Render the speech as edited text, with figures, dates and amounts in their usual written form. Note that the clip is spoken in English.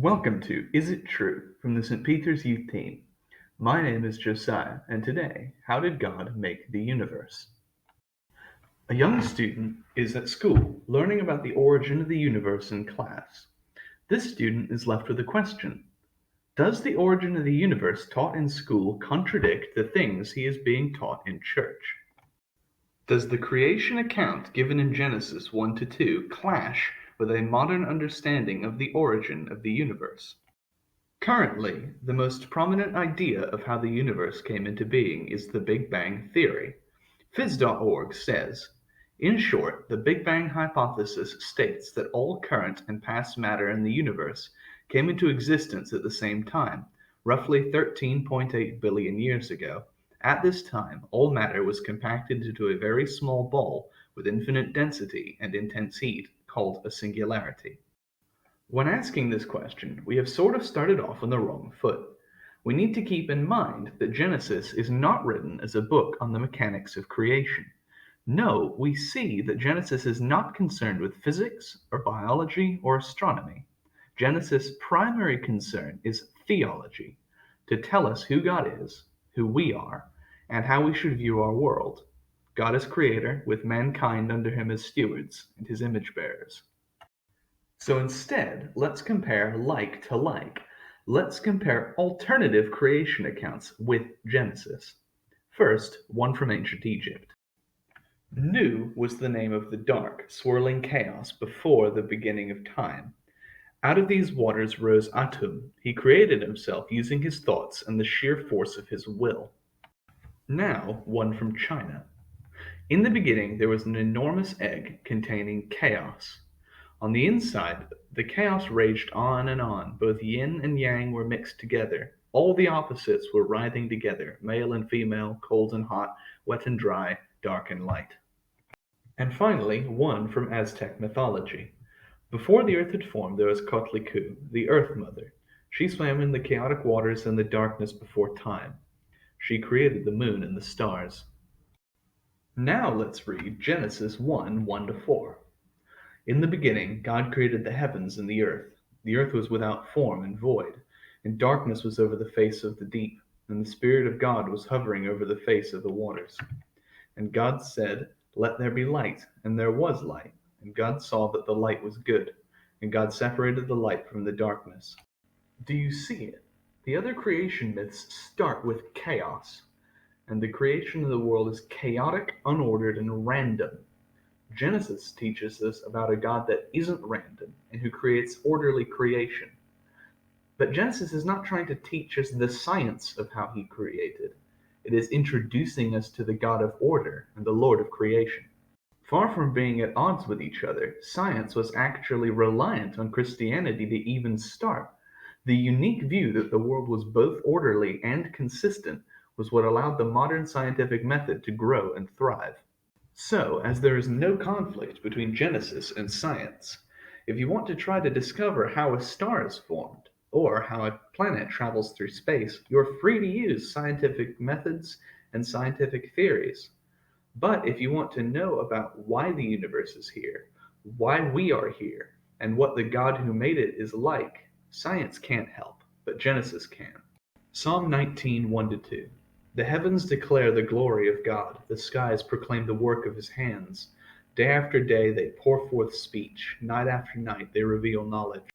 Welcome to Is It True from the St. Peter's Youth Team. My name is Josiah, and today, how did God make the universe? A young student is at school learning about the origin of the universe in class. This student is left with a question. Does the origin of the universe taught in school contradict the things he is being taught in church? Does the creation account given in Genesis 1 to 2 clash with a modern understanding of the origin of the universe? Currently, the most prominent idea of how the universe came into being is the Big Bang theory. Phys.org says, in short, the Big Bang hypothesis states that all current and past matter in the universe came into existence at the same time, roughly 13.8 billion years ago. At this time, all matter was compacted into a very small ball with infinite density and intense heat, called a singularity. When asking this question, we have sort of started off on the wrong foot. We need to keep in mind that Genesis is not written as a book on the mechanics of creation. No, we see that Genesis is not concerned with physics or biology or astronomy. Genesis' primary concern is theology, to tell us who God is, who we are, and how we should view our world. God is creator, with mankind under him as stewards and his image bearers. So instead, let's compare like to like. Let's compare alternative creation accounts with Genesis. First, one from ancient Egypt. Nu was the name of the dark, swirling chaos before the beginning of time. Out of these waters rose Atum. He created himself using his thoughts and the sheer force of his will. Now, one from China. In the beginning, there was an enormous egg containing chaos. On the inside, the chaos raged on and on. Both yin and yang were mixed together. All the opposites were writhing together, male and female, cold and hot, wet and dry, dark and light. And finally, one from Aztec mythology. Before the earth had formed, there was Kotliku, the Earth Mother. She swam in the chaotic waters and the darkness before time. She created the moon and the stars. Now let's read Genesis 1 1 to 4. In the beginning, God created the heavens and the earth. The earth was without form and void, and darkness was over the face of the deep, and the Spirit of God was hovering over the face of the waters. And God said, let there be light, and there was light. And God saw that the light was good, and God separated the light from the darkness. Do you see it? The other creation myths start with chaos, and the creation of the world is chaotic, unordered, and random. Genesis teaches us about a God that isn't random and who creates orderly creation. But Genesis is not trying to teach us the science of how he created. It is introducing us to the God of order and the Lord of creation. Far from being at odds with each other, science was actually reliant on Christianity to even start. The unique view that the world was both orderly and consistent was what allowed the modern scientific method to grow and thrive. So, as there is no conflict between Genesis and science, if you want to try to discover how a star is formed, or how a planet travels through space, you're free to use scientific methods and scientific theories. But if you want to know about why the universe is here, why we are here, and what the God who made it is like, science can't help, but Genesis can. Psalm 19, 1 to 2. The heavens declare the glory of God, the skies proclaim the work of his hands. Day after day they pour forth speech, night after night they reveal knowledge.